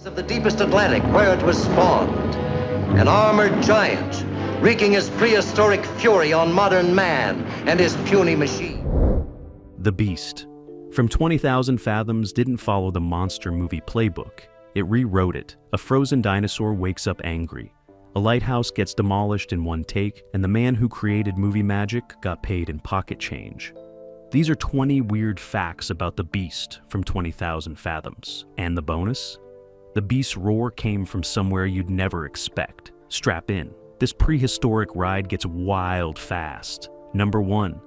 Of the deepest Atlantic, where it was spawned. An armored giant, wreaking his prehistoric fury on modern man and his puny machine. The Beast, from 20,000 Fathoms, didn't follow the monster movie playbook. It rewrote it. A frozen dinosaur wakes up angry. A lighthouse gets demolished in one take, and the man who created movie magic got paid in pocket change. These are 20 weird facts about the Beast from 20,000 Fathoms. And the bonus? The Beast's roar came from somewhere you'd never expect. Strap in. This prehistoric ride gets wild fast. Number 1.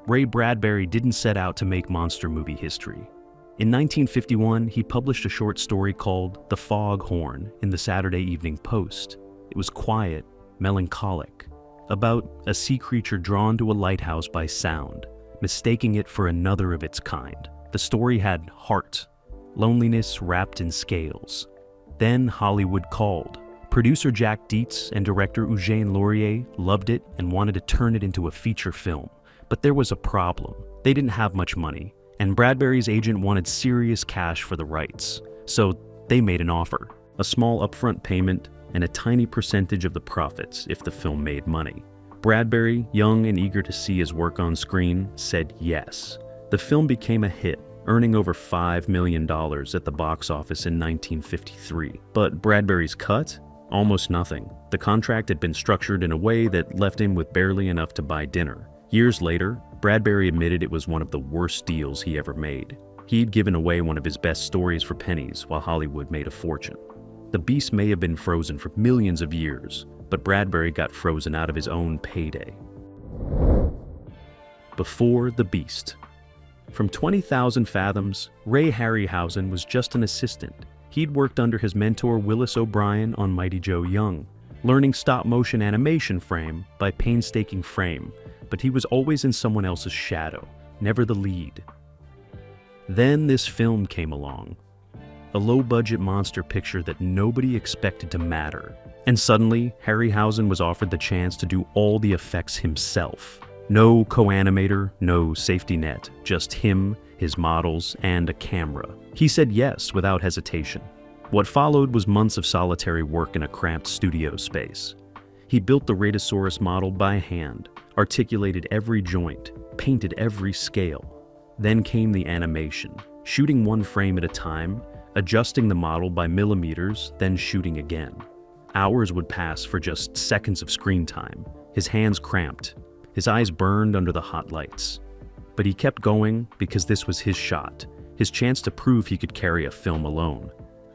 Ray Bradbury didn't set out to make monster movie history. In 1951, he published a short story called The Foghorn in the Saturday Evening Post. It was quiet, melancholic, about a sea creature drawn to a lighthouse by sound, mistaking it for another of its kind. The story had heart, loneliness wrapped in scales. Then Hollywood called. Producer Jack Dietz and director Eugène Laurier loved it and wanted to turn it into a feature film. But there was a problem. They didn't have much money, and Bradbury's agent wanted serious cash for the rights. So they made an offer, a small upfront payment and a tiny percentage of the profits if the film made money. Bradbury, young and eager to see his work on screen, said yes. The film became a hit, earning over $5 million at the box office in 1953. But Bradbury's cut? Almost nothing. The contract had been structured in a way that left him with barely enough to buy dinner. Years later, Bradbury admitted it was one of the worst deals he ever made. He'd given away one of his best stories for pennies while Hollywood made a fortune. The Beast may have been frozen for millions of years, but Bradbury got frozen out of his own payday. Before the Beast. From 20,000 Fathoms, Ray Harryhausen was just an assistant. He'd worked under his mentor Willis O'Brien on Mighty Joe Young, learning stop-motion animation frame by painstaking frame, but he was always in someone else's shadow, never the lead. Then this film came along, a low-budget monster picture that nobody expected to matter. And suddenly, Harryhausen was offered the chance to do all the effects himself. No co-animator, no safety net, just him, his models, and a camera. He said yes without hesitation. What followed was months of solitary work in a cramped studio space. He built the Radosaurus model by hand, articulated every joint, painted every scale. Then came the animation, shooting one frame at a time, adjusting the model by millimeters, then shooting again. Hours would pass for just seconds of screen time. His hands cramped, his eyes burned under the hot lights. But he kept going because this was his shot, his chance to prove he could carry a film alone.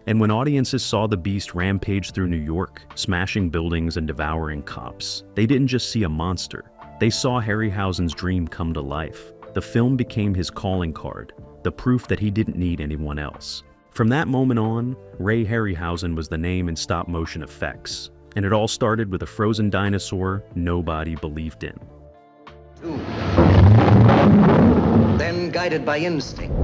And when audiences saw the Beast rampage through New York, smashing buildings and devouring cops, they didn't just see a monster. They saw Harryhausen's dream come to life. The film became his calling card, the proof that he didn't need anyone else. From that moment on, Ray Harryhausen was the name in stop-motion effects, and it all started with a frozen dinosaur nobody believed in. Then, guided by instinct.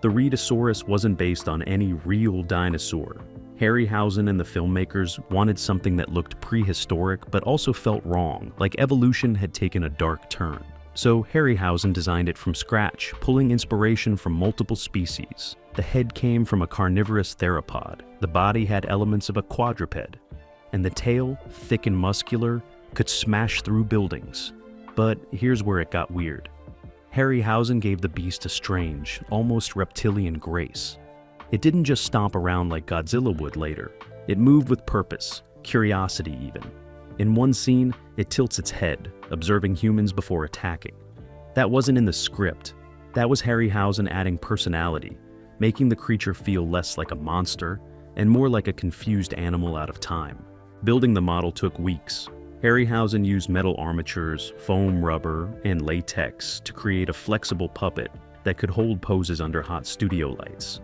The Radosaurus wasn't based on any real dinosaur. Harryhausen and the filmmakers wanted something that looked prehistoric but also felt wrong, like evolution had taken a dark turn. So Harryhausen designed it from scratch, pulling inspiration from multiple species. The head came from a carnivorous theropod, the body had elements of a quadruped, and the tail, thick and muscular, could smash through buildings. But here's where it got weird. Harryhausen gave the Beast a strange, almost reptilian grace. It didn't just stomp around like Godzilla would later. It moved with purpose, curiosity even. In one scene, it tilts its head, observing humans before attacking. That wasn't in the script. That was Harryhausen adding personality, making the creature feel less like a monster and more like a confused animal out of time. Building the model took weeks. Harryhausen used metal armatures, foam rubber, and latex to create a flexible puppet that could hold poses under hot studio lights.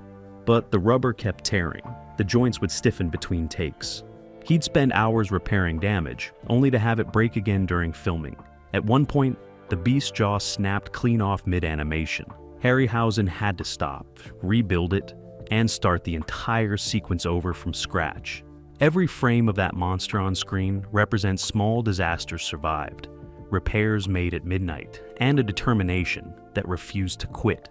But the rubber kept tearing. The joints would stiffen between takes. He'd spend hours repairing damage, only to have it break again during filming. At one point, the Beast's jaw snapped clean off mid-animation. Harryhausen had to stop, rebuild it, and start the entire sequence over from scratch. Every frame of that monster on screen represents small disasters survived, repairs made at midnight, and a determination that refused to quit.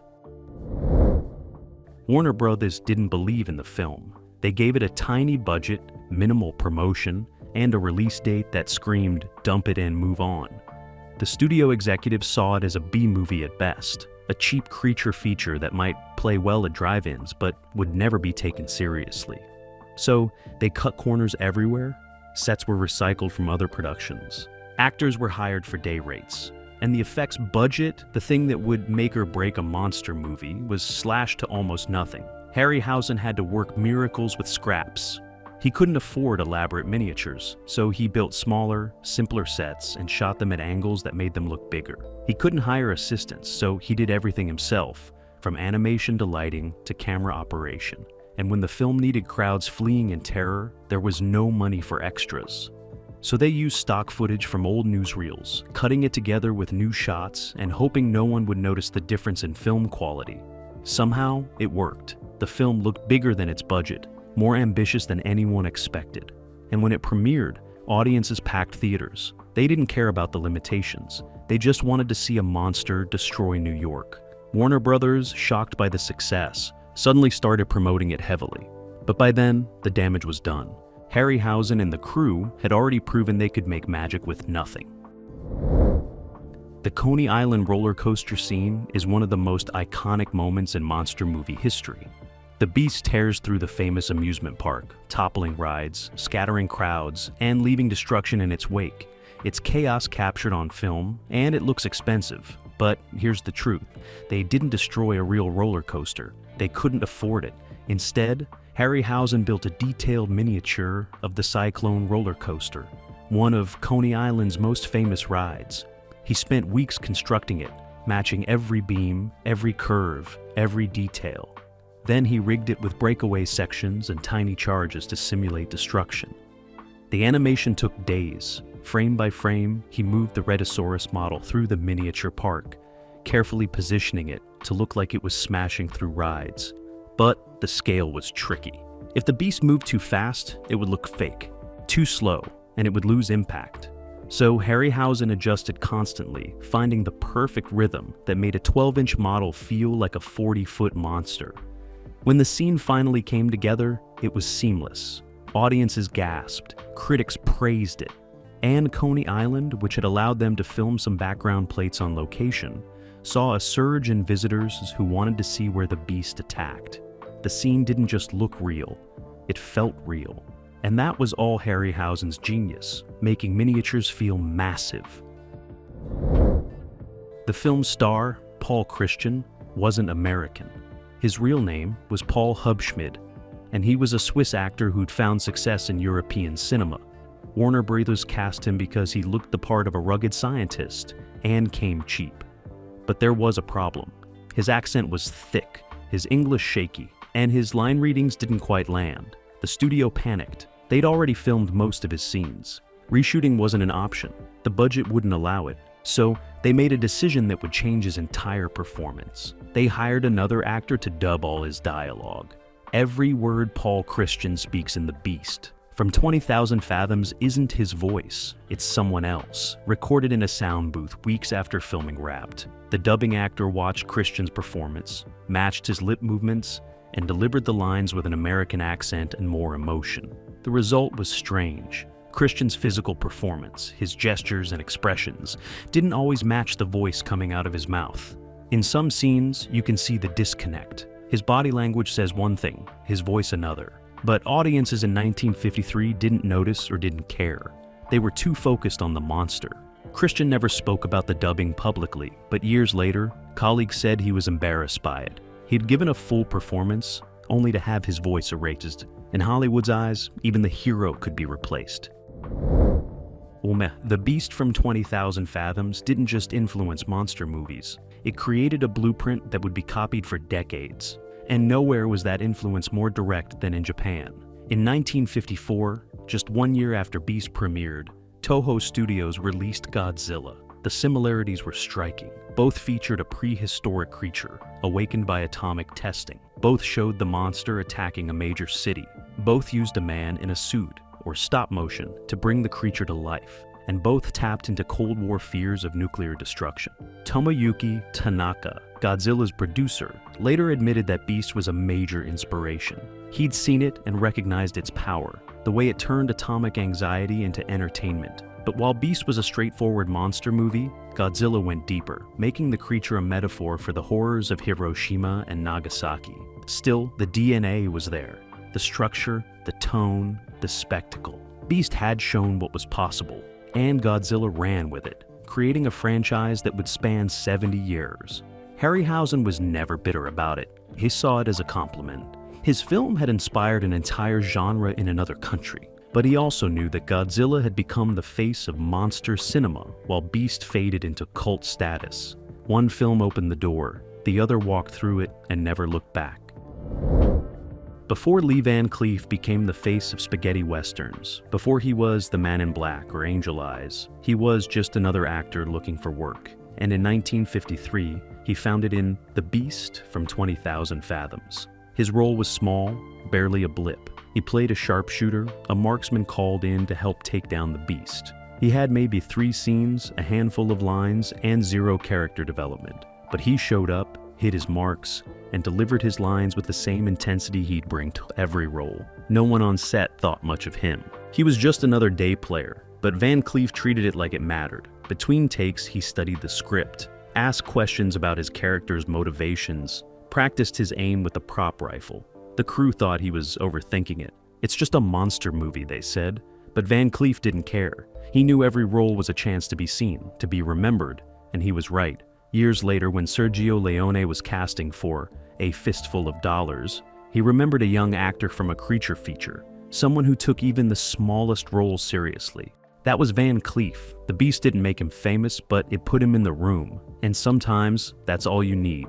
Warner Brothers didn't believe in the film. They gave it a tiny budget, minimal promotion, and a release date that screamed, "Dump it and move on." The studio executives saw it as a B-movie at best, a cheap creature feature that might play well at drive-ins but would never be taken seriously. So they cut corners everywhere. Sets were recycled from other productions. Actors were hired for day rates. And the effects budget, the thing that would make or break a monster movie, was slashed to almost nothing. Harryhausen had to work miracles with scraps. He couldn't afford elaborate miniatures, so he built smaller, simpler sets and shot them at angles that made them look bigger. He couldn't hire assistants, so he did everything himself, from animation to lighting to camera operation. And when the film needed crowds fleeing in terror, there was no money for extras. So they used stock footage from old newsreels, cutting it together with new shots and hoping no one would notice the difference in film quality. Somehow, it worked. The film looked bigger than its budget, more ambitious than anyone expected. And when it premiered, audiences packed theaters. They didn't care about the limitations. They just wanted to see a monster destroy New York. Warner Brothers, shocked by the success, suddenly started promoting it heavily. But by then, the damage was done. Harryhausen and the crew had already proven they could make magic with nothing. The Coney Island roller coaster scene is one of the most iconic moments in monster movie history. The beast tears through the famous amusement park, toppling rides, scattering crowds, and leaving destruction in its wake. It's chaos captured on film, and it looks expensive. But here's the truth. They didn't destroy a real roller coaster. They couldn't afford it. Instead, Harryhausen built a detailed miniature of the Cyclone roller coaster, one of Coney Island's most famous rides. He spent weeks constructing it, matching every beam, every curve, every detail. Then he rigged it with breakaway sections and tiny charges to simulate destruction. The animation took days. Frame by frame, he moved the Rhedosaurus model through the miniature park, carefully positioning it to look like it was smashing through rides. But the scale was tricky. If the beast moved too fast, it would look fake. Too slow, and it would lose impact. So Harryhausen adjusted constantly, finding the perfect rhythm that made a 12-inch model feel like a 40-foot monster. When the scene finally came together, it was seamless. Audiences gasped, critics praised it. And Coney Island, which had allowed them to film some background plates on location, saw a surge in visitors who wanted to see where the beast attacked. The scene didn't just look real, it felt real. And that was all Harryhausen's genius, making miniatures feel massive. The film's star, Paul Christian, wasn't American. His real name was Paul Hubschmid, and he was a Swiss actor who'd found success in European cinema. Warner Brothers cast him because he looked the part of a rugged scientist and came cheap. But there was a problem. His accent was thick, his English shaky, and his line readings didn't quite land. The studio panicked. They'd already filmed most of his scenes. Reshooting wasn't an option. The budget wouldn't allow it. So they made a decision that would change his entire performance. They hired another actor to dub all his dialogue. Every word Paul Christian speaks in The Beast from 20,000 Fathoms isn't his voice, it's someone else, recorded in a sound booth weeks after filming wrapped. The dubbing actor watched Christian's performance, matched his lip movements, and delivered the lines with an American accent and more emotion. The result was strange. Christian's physical performance, his gestures and expressions, didn't always match the voice coming out of his mouth. In some scenes, you can see the disconnect. His body language says one thing, his voice another. But audiences in 1953 didn't notice or didn't care. They were too focused on the monster. Christian never spoke about the dubbing publicly, but years later, colleagues said he was embarrassed by it. He'd given a full performance, only to have his voice erased. In Hollywood's eyes, even the hero could be replaced. The Beast from 20,000 Fathoms didn't just influence monster movies. It created a blueprint that would be copied for decades. And nowhere was that influence more direct than in Japan. In 1954, just 1 year after Beast premiered, Toho Studios released Godzilla. The similarities were striking. Both featured a prehistoric creature, awakened by atomic testing. Both showed the monster attacking a major city. Both used a man in a suit, or stop motion, to bring the creature to life. and both tapped into Cold War fears of nuclear destruction. Tomoyuki Tanaka, Godzilla's producer, later admitted that Beast was a major inspiration. He'd seen it and recognized its power, the way it turned atomic anxiety into entertainment. But while Beast was a straightforward monster movie, Godzilla went deeper, making the creature a metaphor for the horrors of Hiroshima and Nagasaki. Still, the DNA was there. The structure, the tone, the spectacle. Beast had shown what was possible, and Godzilla ran with it, creating a franchise that would span 70 years. Harryhausen was never bitter about it. He saw it as a compliment. His film had inspired an entire genre in another country, but he also knew that Godzilla had become the face of monster cinema while Beast faded into cult status. One film opened the door, the other walked through it and never looked back. Before Lee Van Cleef became the face of spaghetti westerns, before he was the Man in Black or Angel Eyes, he was just another actor looking for work. And in 1953, he found it in The Beast from 20,000 Fathoms. His role was small, barely a blip. He played a sharpshooter, a marksman called in to help take down the Beast. He had maybe 3 scenes, a handful of lines, and 0 character development. But he showed up, hit his marks, and delivered his lines with the same intensity he'd bring to every role. No one on set thought much of him. He was just another day player, but Van Cleef treated it like it mattered. Between takes, he studied the script, asked questions about his character's motivations, practiced his aim with the prop rifle. The crew thought he was overthinking it. It's just a monster movie, they said. But Van Cleef didn't care. He knew every role was a chance to be seen, to be remembered, and he was right. Years later, when Sergio Leone was casting for A Fistful of Dollars, he remembered a young actor from a creature feature, someone who took even the smallest role seriously. That was Van Cleef. The Beast didn't make him famous, but it put him in the room, and sometimes that's all you need.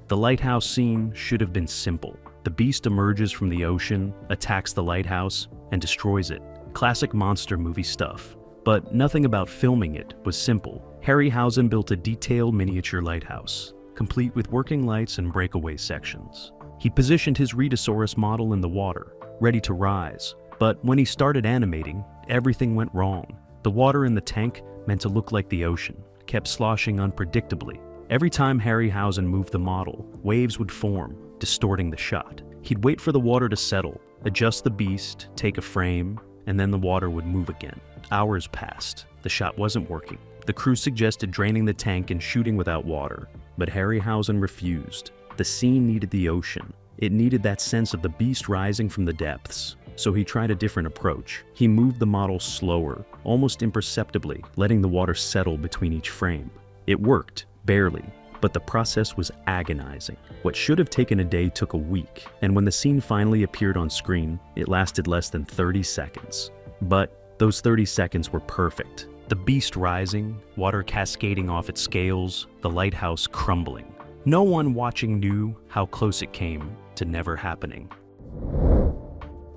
The lighthouse scene should have been simple. The Beast emerges from the ocean, attacks the lighthouse, and destroys it. Classic monster movie stuff. But nothing about filming it was simple. Harryhausen built a detailed miniature lighthouse, complete with working lights and breakaway sections. He positioned his Rhedosaurus model in the water, ready to rise. But when he started animating, everything went wrong. The water in the tank, meant to look like the ocean, kept sloshing unpredictably. Every time Harryhausen moved the model, waves would form, distorting the shot. He'd wait for the water to settle, adjust the Beast, take a frame, and then the water would move again. Hours passed. The shot wasn't working. The crew suggested draining the tank and shooting without water, but Harryhausen refused. The scene needed the ocean. It needed that sense of the Beast rising from the depths. So he tried a different approach. He moved the model slower, almost imperceptibly, letting the water settle between each frame. It worked, barely, but the process was agonizing. What should have taken a day took a week, and when the scene finally appeared on screen, it lasted less than 30 seconds. But those 30 seconds were perfect. The Beast rising, water cascading off its scales, the lighthouse crumbling. No one watching knew how close it came to never happening.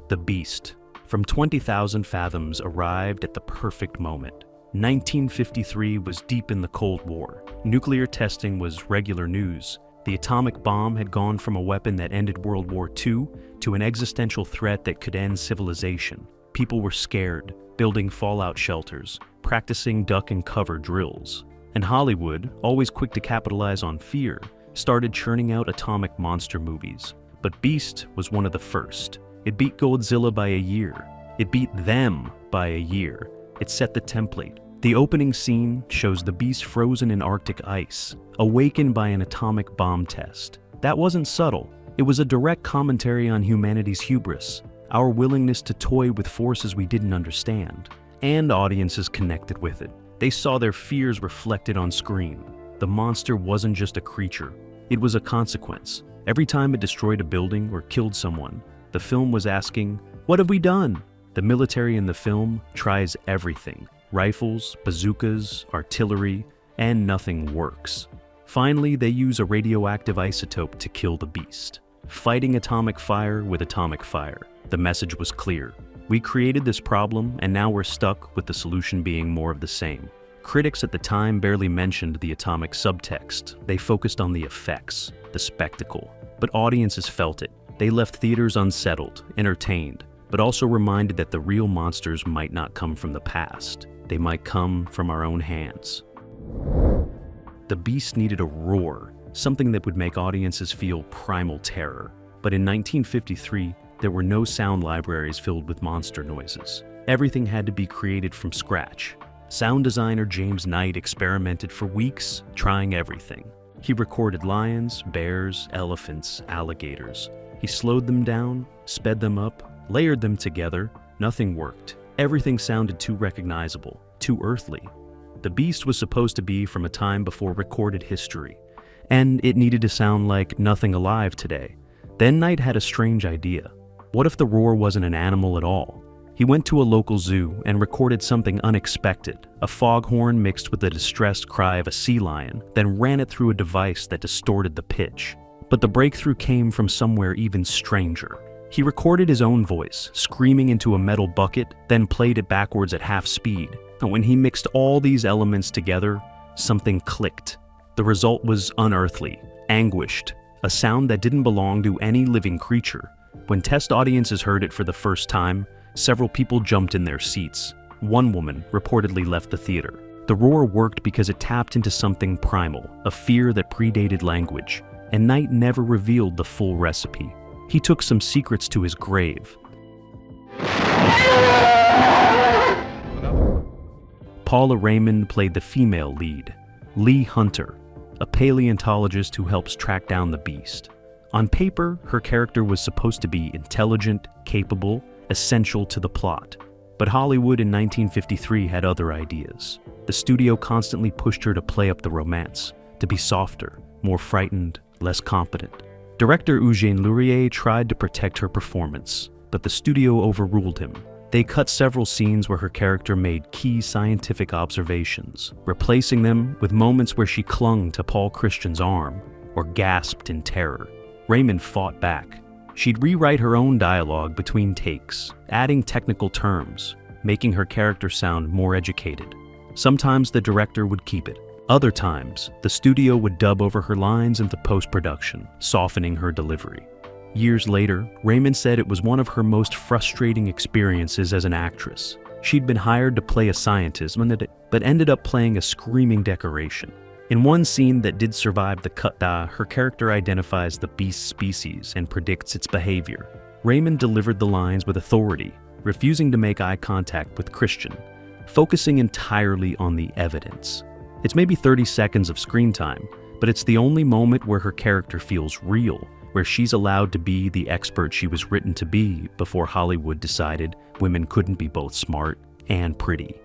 The Beast from 20,000 Fathoms arrived at the perfect moment. 1953 was deep in the Cold War. Nuclear testing was regular news. The atomic bomb had gone from a weapon that ended World War II to an existential threat that could end civilization. People were scared, building fallout shelters, practicing duck and cover drills. And Hollywood, always quick to capitalize on fear, started churning out atomic monster movies. But Beast was one of the first. It beat Godzilla by a year. It beat them by a year. It set the template. The opening scene shows the Beast frozen in Arctic ice, awakened by an atomic bomb test. That wasn't subtle. It was a direct commentary on humanity's hubris, our willingness to toy with forces we didn't understand. And audiences connected with it. They saw their fears reflected on screen. The monster wasn't just a creature. It was a consequence. Every time it destroyed a building or killed someone, the film was asking, "What have we done?" The military in the film tries everything. Rifles, bazookas, artillery, and nothing works. Finally, they use a radioactive isotope to kill the Beast. Fighting atomic fire with atomic fire. The message was clear. We created this problem, and now we're stuck with the solution being more of the same. Critics at the time barely mentioned the atomic subtext. They focused on the effects, the spectacle. But audiences felt it. They left theaters unsettled, entertained, but also reminded that the real monsters might not come from the past. They might come from our own hands. The beast needed a roar, something that would make audiences feel primal terror. But in 1953, there were no sound libraries filled with monster noises. Everything had to be created from scratch. Sound designer James Knight experimented for weeks, trying everything. He recorded lions, bears, elephants, alligators. He slowed them down, sped them up, layered them together. Nothing worked. Everything sounded too recognizable, too earthly. The beast was supposed to be from a time before recorded history, and it needed to sound like nothing alive today. Then Knight had a strange idea. What if the roar wasn't an animal at all? He went to a local zoo and recorded something unexpected, a foghorn mixed with the distressed cry of a sea lion, then ran it through a device that distorted the pitch. But the breakthrough came from somewhere even stranger. He recorded his own voice, screaming into a metal bucket, then played it backwards at half speed. And when he mixed all these elements together, something clicked. The result was unearthly, anguished, a sound that didn't belong to any living creature. When test audiences heard it for the first time, several people jumped in their seats. One woman reportedly left the theater. The roar worked because it tapped into something primal, a fear that predated language, and Knight never revealed the full recipe. He took some secrets to his grave. Paula Raymond played the female lead, Lee Hunter, a paleontologist who helps track down the beast. On paper, her character was supposed to be intelligent, capable, essential to the plot. But Hollywood in 1953 had other ideas. The studio constantly pushed her to play up the romance, to be softer, more frightened, less competent. Director Eugène Leroy tried to protect her performance, but the studio overruled him. They cut several scenes where her character made key scientific observations, replacing them with moments where she clung to Paul Christian's arm or gasped in terror. Raymond fought back. She'd rewrite her own dialogue between takes, adding technical terms, making her character sound more educated. Sometimes the director would keep it. Other times, the studio would dub over her lines into post-production, softening her delivery. Years later, Raymond said it was one of her most frustrating experiences as an actress. She'd been hired to play a scientist, but ended up playing a screaming decoration. In one scene that did survive the cut, her character identifies the beast species and predicts its behavior. Raymond delivered the lines with authority, refusing to make eye contact with Christian, focusing entirely on the evidence. It's maybe 30 seconds of screen time, but it's the only moment where her character feels real, where she's allowed to be the expert she was written to be before Hollywood decided women couldn't be both smart and pretty.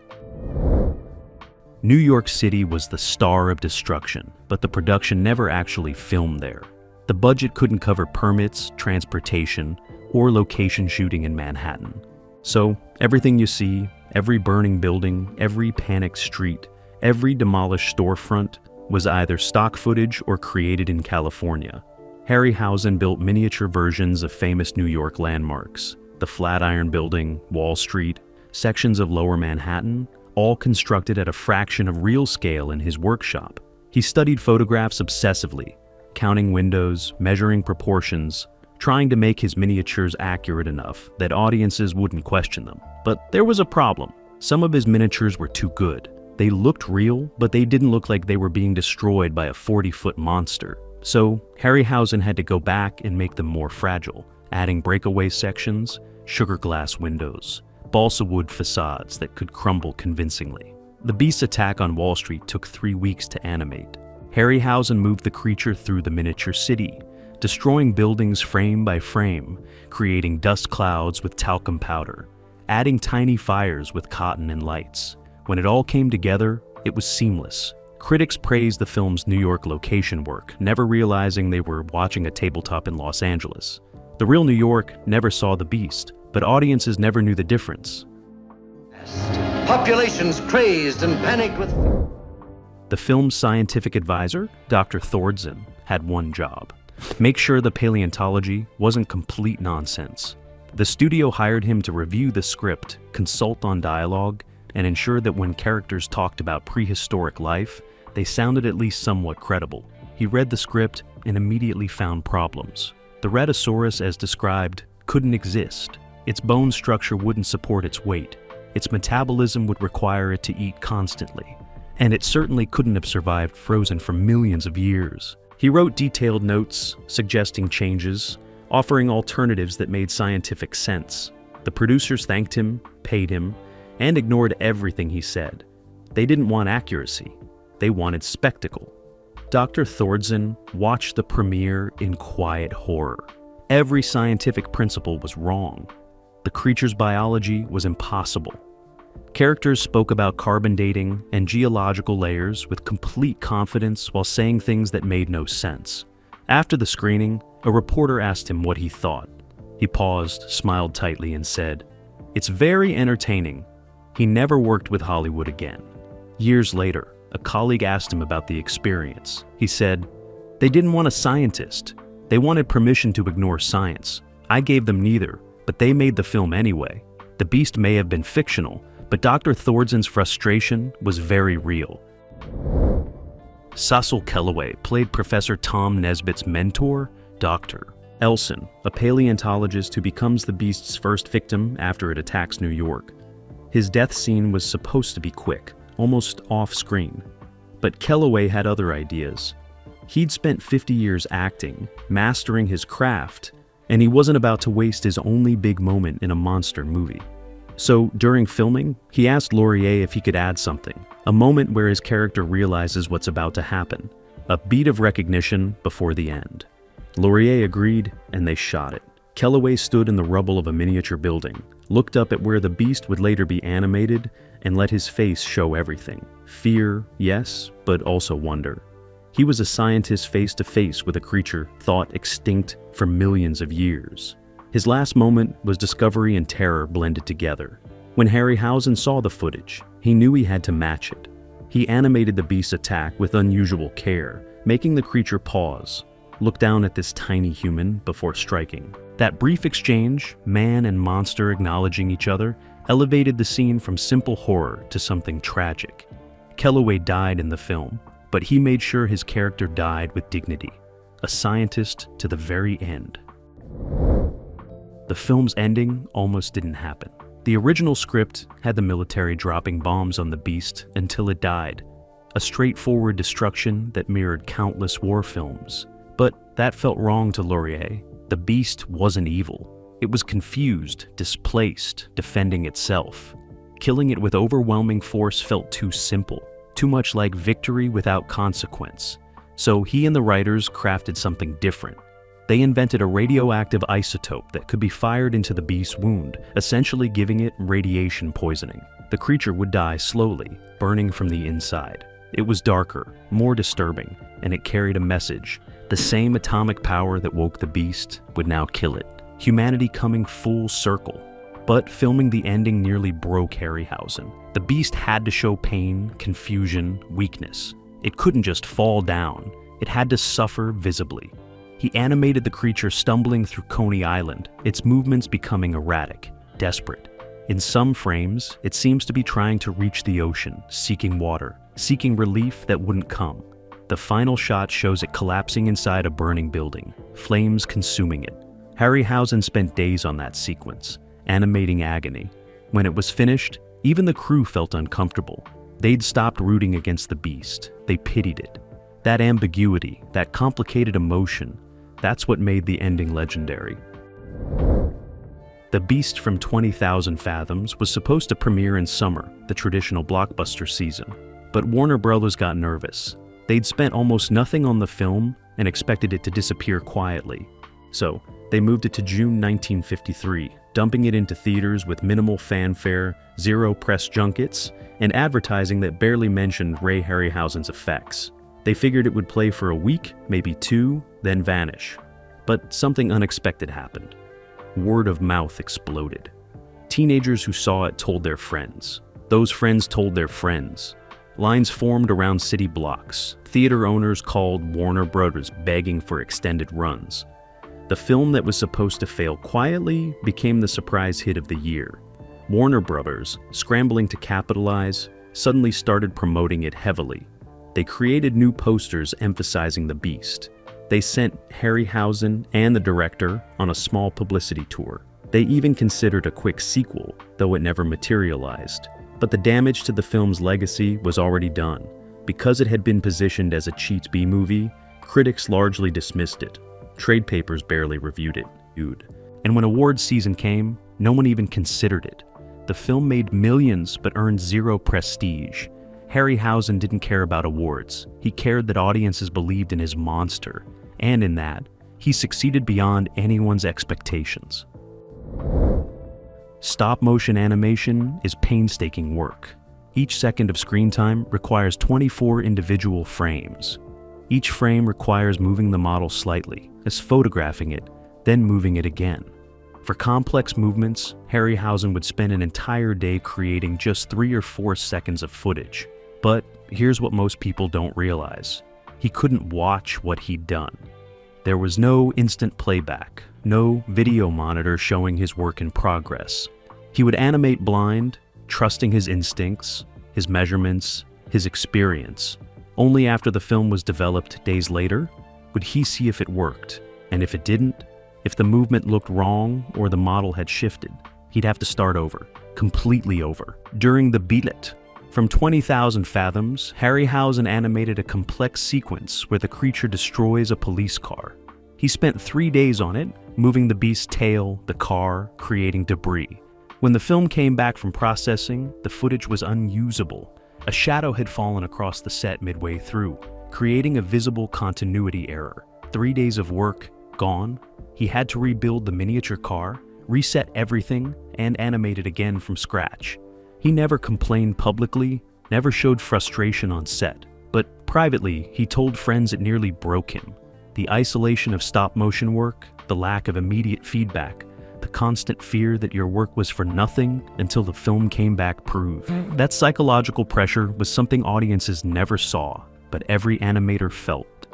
New York City was the star of destruction, but the production never actually filmed there. The budget couldn't cover permits, transportation, or location shooting in Manhattan. So, everything you see, every burning building, every panicked street, every demolished storefront was either stock footage or created in California. Harryhausen built miniature versions of famous New York landmarks, the Flatiron Building, Wall Street, sections of Lower Manhattan, all constructed at a fraction of real scale in his workshop. He studied photographs obsessively, counting windows, measuring proportions, trying to make his miniatures accurate enough that audiences wouldn't question them. But there was a problem. Some of his miniatures were too good. They looked real, but they didn't look like they were being destroyed by a 40-foot monster. So Harryhausen had to go back and make them more fragile, adding breakaway sections, sugar glass windows, balsa wood facades that could crumble convincingly. The beast's attack on Wall Street took 3 weeks to animate. Harryhausen moved the creature through the miniature city, destroying buildings frame by frame, creating dust clouds with talcum powder, adding tiny fires with cotton and lights. When it all came together, it was seamless. Critics praised the film's New York location work, never realizing they were watching a tabletop in Los Angeles. The real New York never saw the beast, but audiences never knew the difference. Populations crazed and panicked with... The film's scientific advisor, Dr. Thordsen, had one job: make sure the paleontology wasn't complete nonsense. The studio hired him to review the script, consult on dialogue, and ensure that when characters talked about prehistoric life, they sounded at least somewhat credible. He read the script and immediately found problems. The Rhedosaurus, as described, couldn't exist. Its bone structure wouldn't support its weight. Its metabolism would require it to eat constantly. And it certainly couldn't have survived frozen for millions of years. He wrote detailed notes, suggesting changes, offering alternatives that made scientific sense. The producers thanked him, paid him, and ignored everything he said. They didn't want accuracy. They wanted spectacle. Dr. Thorsen watched the premiere in quiet horror. Every scientific principle was wrong. The creature's biology was impossible. Characters spoke about carbon dating and geological layers with complete confidence while saying things that made no sense. After the screening, a reporter asked him what he thought. He paused, smiled tightly, and said, "It's very entertaining." He never worked with Hollywood again. Years later, a colleague asked him about the experience. He said, "They didn't want a scientist. They wanted permission to ignore science. I gave them neither, but they made the film anyway. The beast may have been fictional, but Dr. Thorsen's frustration was very real." Cecil Kellaway played Professor Tom Nesbitt's mentor, Dr. Elson, a paleontologist who becomes the beast's first victim after it attacks New York. His death scene was supposed to be quick, almost off-screen. But Kellaway had other ideas. He'd spent 50 years acting, mastering his craft, and he wasn't about to waste his only big moment in a monster movie. So during filming, he asked Laurier if he could add something, a moment where his character realizes what's about to happen, a beat of recognition before the end. Laurier agreed, and they shot it. Kellaway stood in the rubble of a miniature building, looked up at where the beast would later be animated, and let his face show everything. Fear, yes, but also wonder. He was a scientist face to face with a creature thought extinct for millions of years. His last moment was discovery and terror blended together. When Harryhausen saw the footage, he knew he had to match it. He animated the beast's attack with unusual care, making the creature pause, look down at this tiny human before striking. That brief exchange, man and monster acknowledging each other, elevated the scene from simple horror to something tragic. Kellaway died in the film, but he made sure his character died with dignity, a scientist to the very end. The film's ending almost didn't happen. The original script had the military dropping bombs on the beast until it died, a straightforward destruction that mirrored countless war films. But that felt wrong to Laurier. The beast wasn't evil. It was confused, displaced, defending itself. Killing it with overwhelming force felt too simple, too much like victory without consequence. So he and the writers crafted something different. They invented a radioactive isotope that could be fired into the beast's wound, essentially giving it radiation poisoning. The creature would die slowly, burning from the inside. It was darker, more disturbing, and it carried a message. The same atomic power that woke the beast would now kill it. Humanity coming full circle. But filming the ending nearly broke Harryhausen. The beast had to show pain, confusion, weakness. It couldn't just fall down. It had to suffer visibly. He animated the creature stumbling through Coney Island, its movements becoming erratic, desperate. In some frames, it seems to be trying to reach the ocean, seeking water, seeking relief that wouldn't come. The final shot shows it collapsing inside a burning building, flames consuming it. Harryhausen spent days on that sequence, animating agony. When it was finished, even the crew felt uncomfortable. They'd stopped rooting against the beast. They pitied it. That ambiguity, that complicated emotion, that's what made the ending legendary. The Beast from 20,000 Fathoms was supposed to premiere in summer, the traditional blockbuster season. But Warner Brothers got nervous. They'd spent almost nothing on the film and expected it to disappear quietly. So, they moved it to June 1953, dumping it into theaters with minimal fanfare, zero press junkets, and advertising that barely mentioned Ray Harryhausen's effects. They figured it would play for a week, maybe two, then vanish. But something unexpected happened. Word of mouth exploded. Teenagers who saw it told their friends. Those friends told their friends. Lines formed around city blocks. Theater owners called Warner Brothers begging for extended runs. The film that was supposed to fail quietly became the surprise hit of the year. Warner Brothers, scrambling to capitalize, suddenly started promoting it heavily. They created new posters emphasizing the beast. They sent Harryhausen and the director on a small publicity tour. They even considered a quick sequel, though it never materialized. But the damage to the film's legacy was already done. Because it had been positioned as a cheats B-movie, critics largely dismissed it. Trade papers barely reviewed it. And when awards season came, no one even considered it. The film made millions but earned zero prestige. Harryhausen didn't care about awards. He cared that audiences believed in his monster. And in that, he succeeded beyond anyone's expectations. Stop-motion animation is painstaking work. Each second of screen time requires 24 individual frames. Each frame requires moving the model slightly, as photographing it, then moving it again. For complex movements, Harryhausen would spend an entire day creating just 3 or 4 seconds of footage. But here's what most people don't realize. He couldn't watch what he'd done. There was no instant playback, no video monitor showing his work in progress. He would animate blind, trusting his instincts, his measurements, his experience. Only after the film was developed days later would he see if it worked, and if it didn't, if the movement looked wrong or the model had shifted, he'd have to start over, completely over. During the billet, from 20,000 Fathoms, Harryhausen animated a complex sequence where the creature destroys a police car. He spent 3 days on it, moving the beast's tail, the car, creating debris. When the film came back from processing, the footage was unusable. A shadow had fallen across the set midway through, creating a visible continuity error. 3 days of work, gone. He had to rebuild the miniature car, reset everything, and animate it again from scratch. He never complained publicly, never showed frustration on set, but privately, he told friends it nearly broke him. The isolation of stop-motion work, the lack of immediate feedback, the constant fear that your work was for nothing until the film came back proved. That psychological pressure was something audiences never saw, but every animator felt.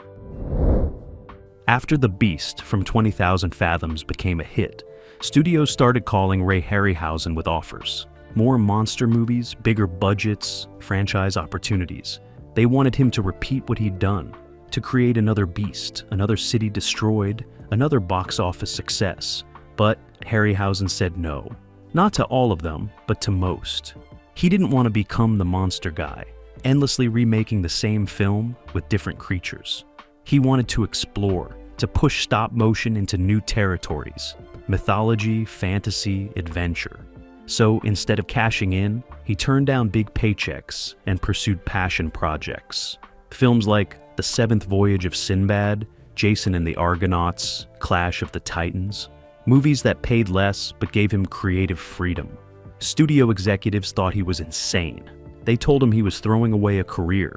After The Beast from 20,000 Fathoms became a hit, studios started calling Ray Harryhausen with offers. More monster movies, bigger budgets, franchise opportunities. They wanted him to repeat what he'd done, to create another Beast, another City Destroyed, another box office success. But Harryhausen said no. Not to all of them, but to most. He didn't want to become the monster guy, endlessly remaking the same film with different creatures. He wanted to explore, to push stop motion into new territories. Mythology, fantasy, adventure. So instead of cashing in, he turned down big paychecks and pursued passion projects. Films like The Seventh Voyage of Sinbad, Jason and the Argonauts, Clash of the Titans. Movies that paid less but gave him creative freedom. Studio executives thought he was insane. They told him he was throwing away a career.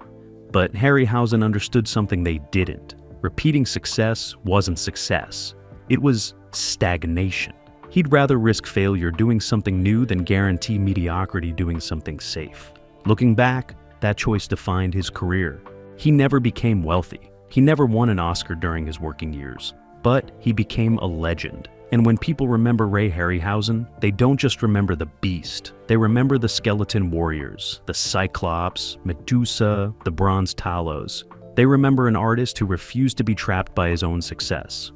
But Harryhausen understood something they didn't. Repeating success wasn't success. It was stagnation. He'd rather risk failure doing something new than guarantee mediocrity doing something safe. Looking back, that choice defined his career. He never became wealthy. He never won an Oscar during his working years. But he became a legend. And when people remember Ray Harryhausen, they don't just remember the Beast. They remember the Skeleton Warriors, the Cyclops, Medusa, the Bronze Talos. They remember an artist who refused to be trapped by his own success.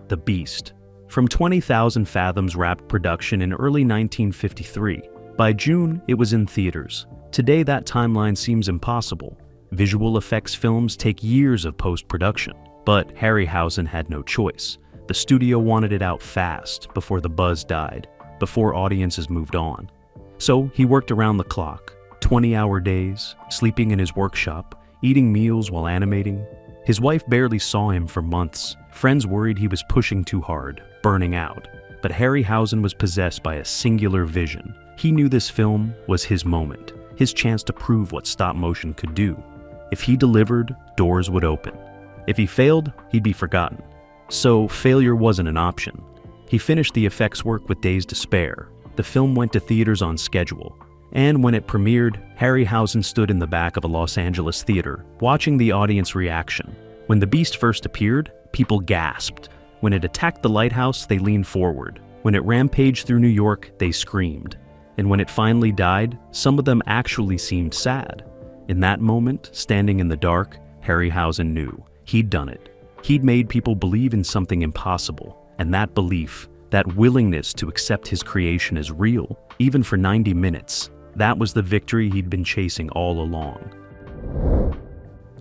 The Beast. From 20,000 Fathoms wrapped production in early 1953. By June, it was in theaters. Today, that timeline seems impossible. Visual effects films take years of post-production. But Harryhausen had no choice. The studio wanted it out fast, before the buzz died, before audiences moved on. So he worked around the clock, 20-hour days, sleeping in his workshop, eating meals while animating. His wife barely saw him for months. Friends worried he was pushing too hard, burning out. But Harryhausen was possessed by a singular vision. He knew this film was his moment, his chance to prove what stop motion could do. If he delivered, doors would open. If he failed, he'd be forgotten. So failure wasn't an option. He finished the effects work with days to spare. The film went to theaters on schedule. And when it premiered, Harryhausen stood in the back of a Los Angeles theater, watching the audience reaction. When the Beast first appeared, people gasped. When it attacked the lighthouse, they leaned forward. When it rampaged through New York, they screamed. And when it finally died, some of them actually seemed sad. In that moment, standing in the dark, Harryhausen knew. He'd done it. He'd made people believe in something impossible, and that belief That willingness to accept his creation as real, even for 90 minutes, that was the victory he'd been chasing all along.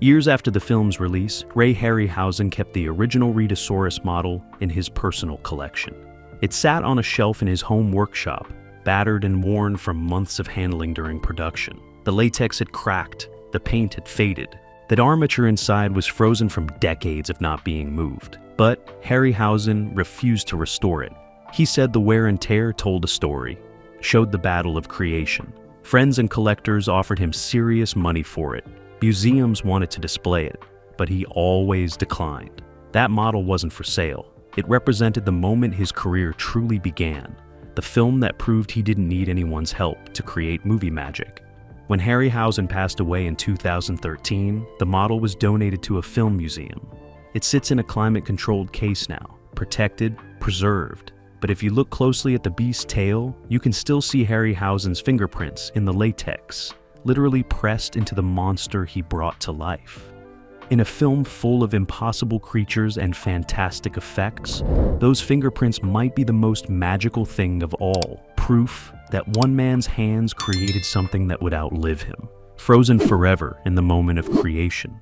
Years after the film's release, Ray Harryhausen kept the original Rhedosaurus model in his personal collection. It sat on a shelf in his home workshop, battered and worn from months of handling during production. The latex had cracked, the paint had faded. That armature inside was frozen from decades of not being moved. But Harryhausen refused to restore it. He said the wear and tear told a story, showed the battle of creation. Friends and collectors offered him serious money for it. Museums wanted to display it, but he always declined. That model wasn't for sale. It represented the moment his career truly began, the film that proved he didn't need anyone's help to create movie magic. When Harryhausen passed away in 2013, the model was donated to a film museum. It sits in a climate-controlled case now, protected, preserved. But if you look closely at the beast's tail, you can still see Harryhausen's fingerprints in the latex, literally pressed into the monster he brought to life. In a film full of impossible creatures and fantastic effects, those fingerprints might be the most magical thing of all, proof that one man's hands created something that would outlive him, frozen forever in the moment of creation.